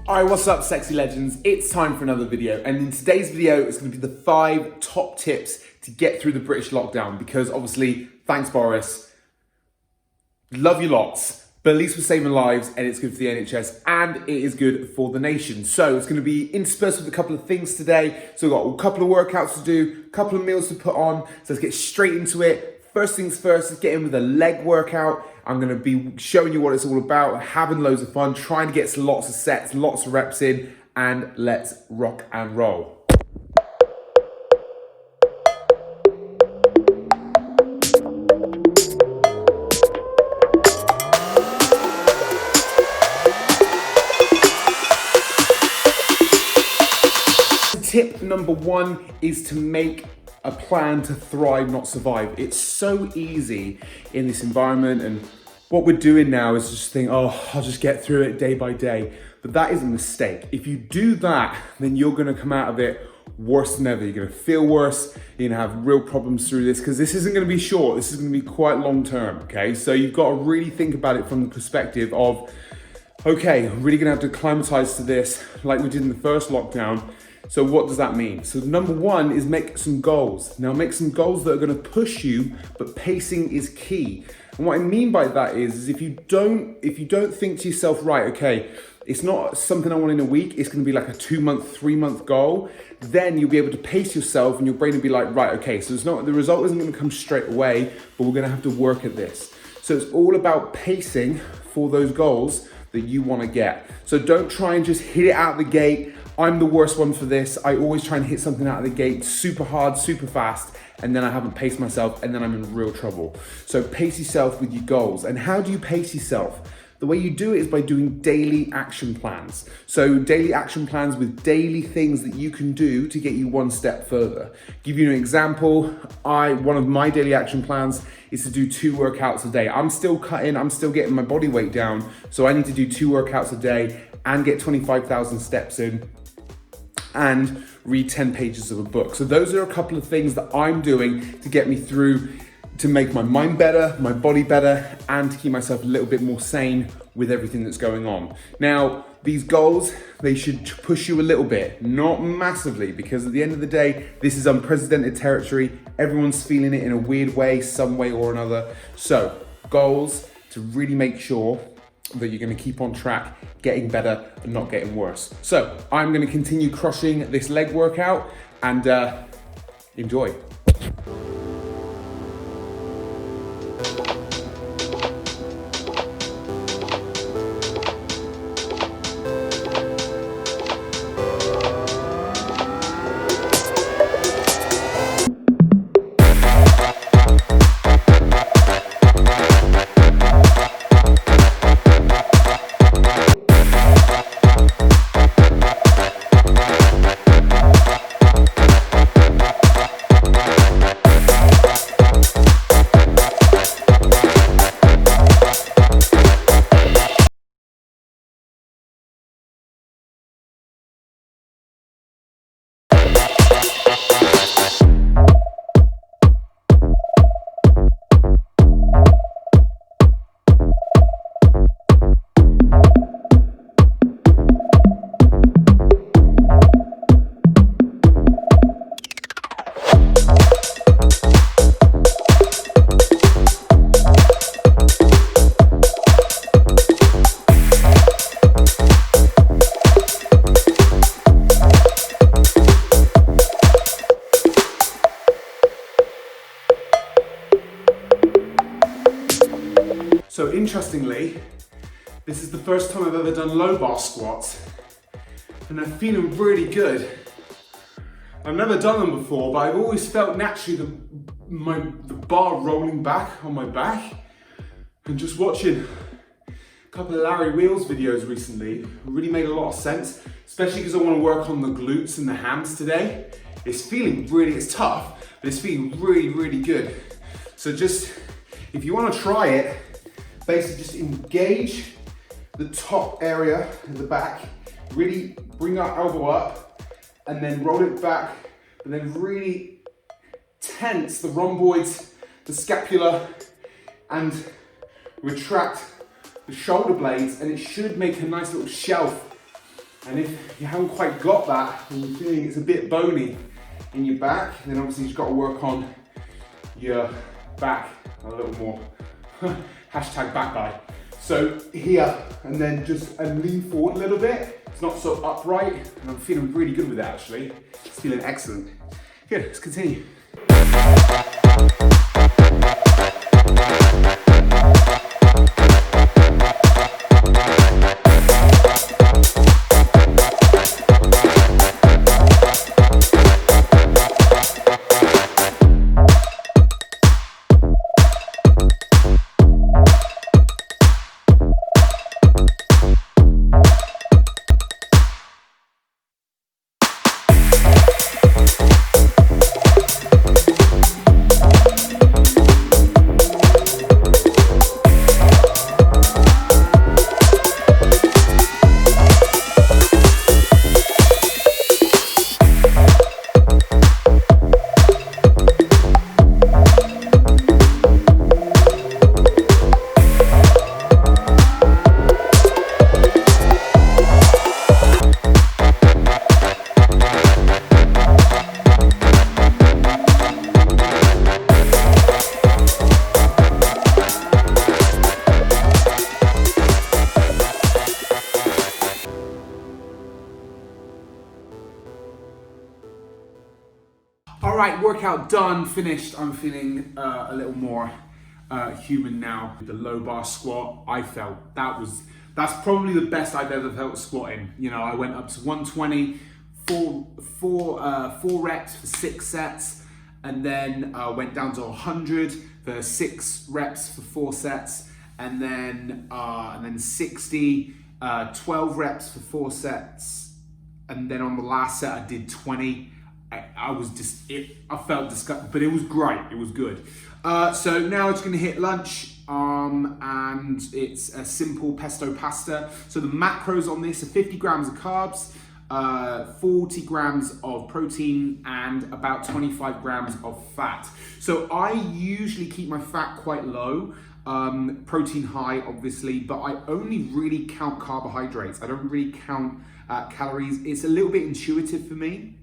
Alright, what's up, sexy legends? It's time for another video, and in today's video it's going to be the 5 top tips to get through the British lockdown, because obviously, thanks Boris, love you lots, but at least we're saving lives and it's good for the NHS and it is good for the nation. So it's going to be interspersed with a couple of things today. So we've got a couple of workouts to do, a couple of meals to put on, so let's get straight into it. First things first, let's get in with a leg workout. I'm going to be showing you what it's all about, having loads of fun, trying to get lots of sets, lots of reps in, and let's rock and roll. Tip number 1 is to make a plan to thrive, not survive. It's so easy in this environment, and what we're doing now is just think, oh, I'll just get through it day by day. But that is a mistake. If you do that, then you're gonna come out of it worse than ever. You're gonna feel worse, you're gonna have real problems through this, because this isn't gonna be short, this is gonna be quite long term, okay? So you've got to really think about it from the perspective of, okay, I'm really gonna have to acclimatize to this like we did in the first lockdown. So what does that mean? So number 1 is make some goals. Now make some goals that are gonna push you, but pacing is key. And what I mean by that is if you don't think to yourself, right, okay, it's not something I want in a week, it's gonna be like a 2-month, 3-month goal, then you'll be able to pace yourself and your brain will be like, right, okay, so the result isn't gonna come straight away, but we're gonna have to work at this. So it's all about pacing for those goals that you wanna get. So don't try and just hit it out the gate. I'm the worst one for this. I always try and hit something out of the gate super hard, super fast, and then I haven't paced myself, and then I'm in real trouble. So pace yourself with your goals. And how do you pace yourself? The way you do it is by doing daily action plans. So daily action plans with daily things that you can do to get you one step further. Give you an example, one of my daily action plans is to do 2 workouts a day. I'm still cutting, I'm still getting my body weight down, so I need to do 2 workouts a day and get 25,000 steps in and read 10 pages of a book. So those are a couple of things that I'm doing to get me through, to make my mind better, my body better, and to keep myself a little bit more sane with everything that's going on. Now, these goals, they should push you a little bit, not massively, because at the end of the day, this is unprecedented territory. Everyone's feeling it in a weird way, some way or another. So goals to really make sure that you're going to keep on track, getting better and not getting worse. So I'm going to continue crushing this leg workout, and enjoy. So interestingly, this is the first time I've ever done low bar squats, and I'm feeling really good. I've never done them before, but I've always felt naturally the bar rolling back on my back. And just watching a couple of Larry Wheels videos recently really made a lot of sense, especially because I want to work on the glutes and the hams today. It's tough, but it's feeling really, really good. So just, if you want to try it, basically just engage the top area in the back, really bring our elbow up and then roll it back, and then really tense the rhomboids, the scapula, and retract the shoulder blades, and it should make a nice little shelf And if you haven't quite got that, and you're feeling it's a bit bony in your back, then obviously you've got to work on your back a little more. Hashtag back guy. So here, and then just lean forward a little bit. It's not so upright, and I'm feeling really good with it actually. It's feeling excellent. Good, let's continue. All right, workout done, finished. I'm feeling a little more human now. The low bar squat, I felt that's probably the best I've ever felt squatting. You know, I went up to 120, four reps for 6 sets, and then went down to 100 for 6 reps for 4 sets, and then 60, 12 reps for 4 sets, and then on the last set I did 20. I felt disgusted, but it was great. It was good. So now it's going to hit lunch, and it's a simple pesto pasta. So the macros on this are 50 grams of carbs, 40 grams of protein, and about 25 grams of fat. So I usually keep my fat quite low, protein high, obviously, but I only really count carbohydrates. I don't really count calories. It's a little bit intuitive for me,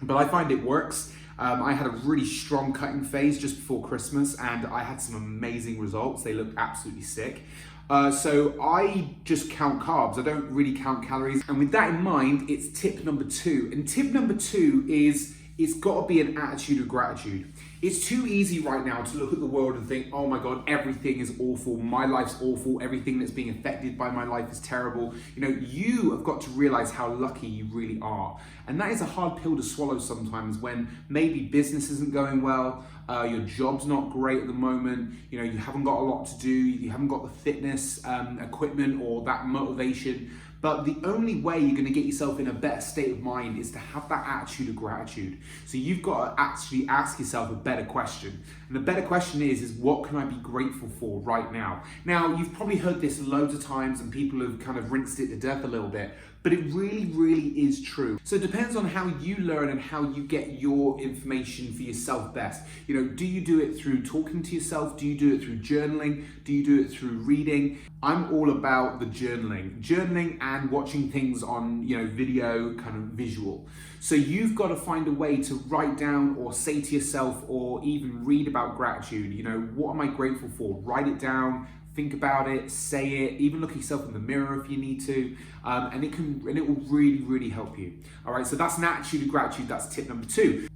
but I find it works. I had a really strong cutting phase just before Christmas, and I had some amazing results. They looked absolutely sick. So I just count carbs. I don't really count calories. And with that in mind, it's tip number 2. And tip number 2 is it's got to be an attitude of gratitude. It's too easy right now to look at the world and think, oh my God, everything is awful. My life's awful. Everything that's being affected by my life is terrible. You know, you have got to realize how lucky you really are. And that is a hard pill to swallow sometimes when maybe business isn't going well, your job's not great at the moment, you know, you haven't got a lot to do, you haven't got the fitness equipment or that motivation. But the only way you're going to get yourself in a better state of mind is to have that attitude of gratitude. So you've got to actually ask yourself a better question. And the better question is what can I be grateful for right now? Now, you've probably heard this loads of times and people have kind of rinsed it to death a little bit, but it really, really is true. So it depends on how you learn and how you get your information for yourself best. You know, do you do it through talking to yourself? Do you do it through journaling? Do you do it through reading? I'm all about the journaling and watching things on, you know, video, kind of visual. So you've got to find a way to write down or say to yourself or even read about gratitude. You know, what am I grateful for? Write it down. Think about it, say it, even look at yourself in the mirror if you need to, and it will really, really help you. All right, so that's an attitude of gratitude. That's tip number 2.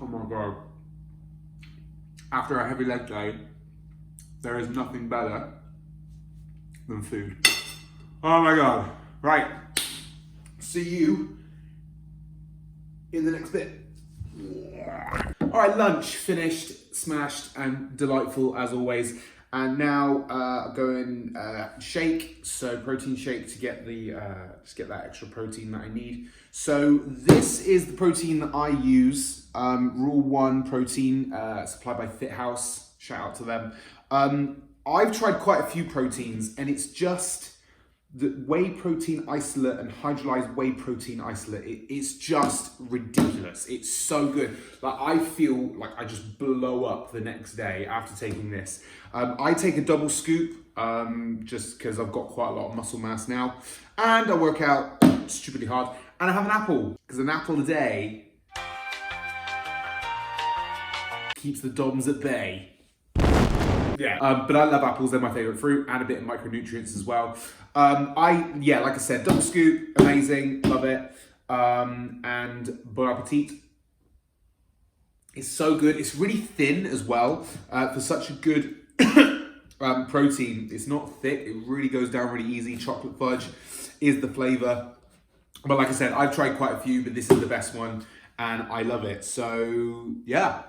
Oh my God. After a heavy leg day, there is nothing better than food. Oh my God. Right. See you in the next bit. All right, lunch finished, smashed, and delightful as always. And now go and shake. So protein shake to get the just get that extra protein that I need. So this is the protein that I use. Rule 1 protein supplied by Fit House. Shout out to them. I've tried quite a few proteins, and it's just the whey protein isolate and hydrolyzed whey protein isolate, it's just ridiculous. It's so good. Like, I feel like I just blow up the next day after taking this. I take a double scoop just because I've got quite a lot of muscle mass now, and I work out stupidly hard, and I have an apple, because an apple a day keeps the DOMs at bay. Yeah, but I love apples, they're my favourite fruit, and a bit of micronutrients as well. Like I said, double scoop, amazing, love it. And bon appetit. It's so good. It's really thin as well for such a good protein. It's not thick, it really goes down really easy. Chocolate fudge is the flavour. But like I said, I've tried quite a few, but this is the best one, and I love it. So, yeah.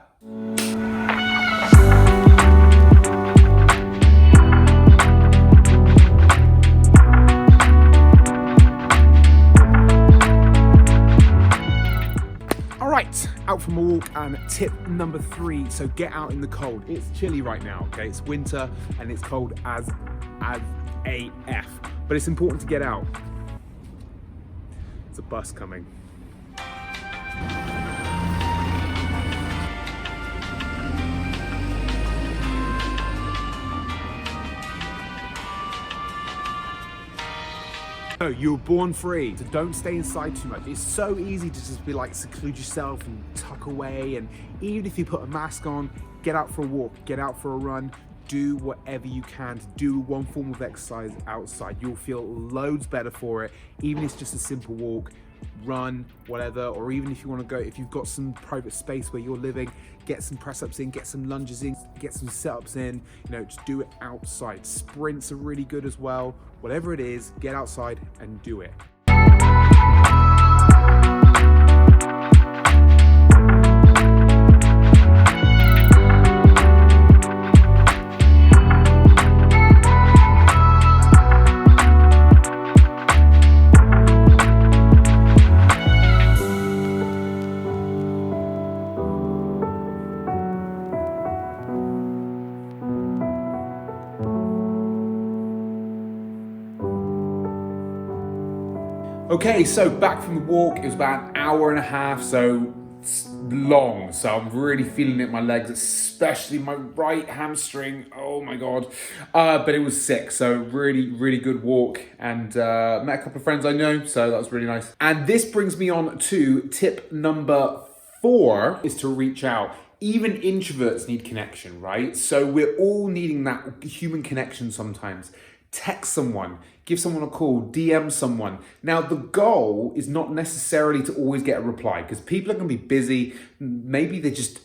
Right, out for a walk, and tip number 3, so get out in the cold. It's chilly right now, okay? It's winter and it's cold as AF, but it's important to get out. There's a bus coming. No, you were born free, so don't stay inside too much. It's so easy to just be like, seclude yourself and tuck away, and even if you put a mask on, get out for a walk, get out for a run, do whatever you can to do one form of exercise outside. You'll feel loads better for it, even if it's just a simple walk, run, whatever, or even if you want to go, if you've got some private space where you're living, get some press ups in, get some lunges in, get some sit-ups in, just do it outside. Sprints are really good as well. Whatever it is, get outside and do it. Okay, so back from the walk. It was about an hour and a half, so it's long. So I'm really feeling it in my legs, especially my right hamstring. Oh my God. But it was sick. So really, really good walk, and met a couple of friends I know. So that was really nice. And this brings me on to tip number 4, is to reach out. Even introverts need connection, right? So we're all needing that human connection sometimes. Text someone, give someone a call, DM someone. Now, the goal is not necessarily to always get a reply, because people are going to be busy. Maybe they just,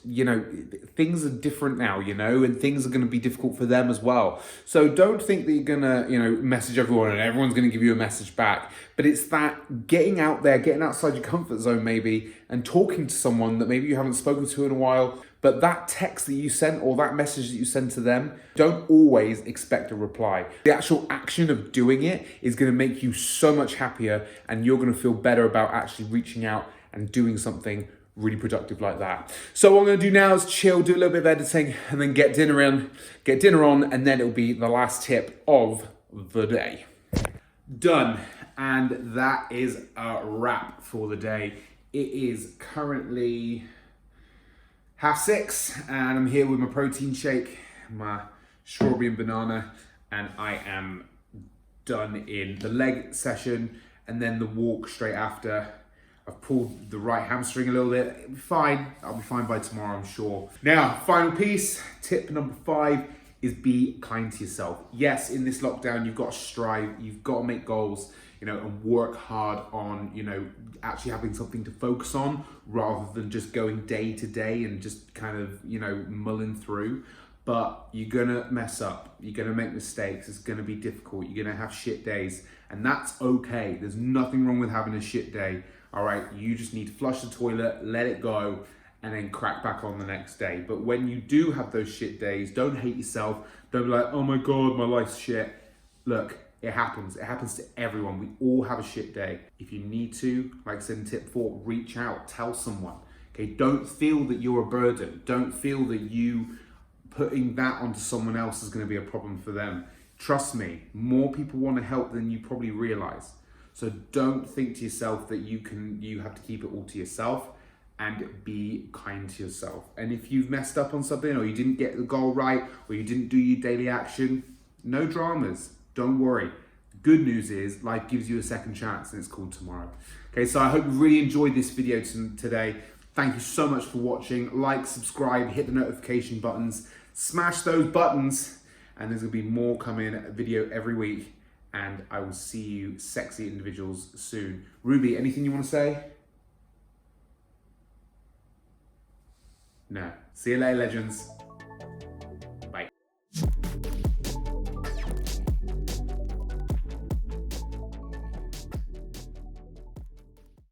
things are different now, and things are going to be difficult for them as well. So don't think that you're going to, message everyone and everyone's going to give you a message back. But it's that getting out there, getting outside your comfort zone maybe, and talking to someone that maybe you haven't spoken to in a while. But that text that you sent or that message that you send to them, don't always expect a reply. The actual action of doing it is going to make you so much happier, and you're going to feel better about actually reaching out and doing something really productive like that. So what I'm going to do now is chill, do a little bit of editing, and then get dinner on, and then it'll be the last tip of the day. Done. And that is a wrap for the day. It is currently 6:30, and I'm here with my protein shake, my strawberry and banana, and I am done in the leg session and then the walk straight after. I've pulled the right hamstring a little bit. It'll be fine. I'll be fine by tomorrow, I'm sure. Now, final piece, tip number 5 is be kind to yourself. Yes, in this lockdown, you've got to strive, you've got to make goals, and work hard on, actually having something to focus on rather than just going day to day and just kind of, mulling through. But you're gonna mess up, you're gonna make mistakes, it's gonna be difficult, you're gonna have shit days, and that's okay. There's nothing wrong with having a shit day, all right? You just need to flush the toilet, let it go, and then crack back on the next day. But when you do have those shit days, don't hate yourself. Don't be like, oh my God, my life's shit. Look, it happens. It happens to everyone. We all have a shit day. If you need to, like I said in tip 4, reach out, tell someone. Okay, don't feel that you're a burden. Don't feel that you putting that onto someone else is going to be a problem for them. Trust me, more people want to help than you probably realize. So don't think to yourself that you have to keep it all to yourself, and be kind to yourself. And if you've messed up on something, or you didn't get the goal right, or you didn't do your daily action, no dramas, don't worry. Good news is life gives you a second chance, and it's called tomorrow. Okay, so I hope you really enjoyed this video today. Thank you so much for watching. Like, subscribe, hit the notification buttons, smash those buttons, and there's gonna be more coming, a video every week, and I will see you sexy individuals soon. Ruby, anything you wanna say? No. See you later, legends.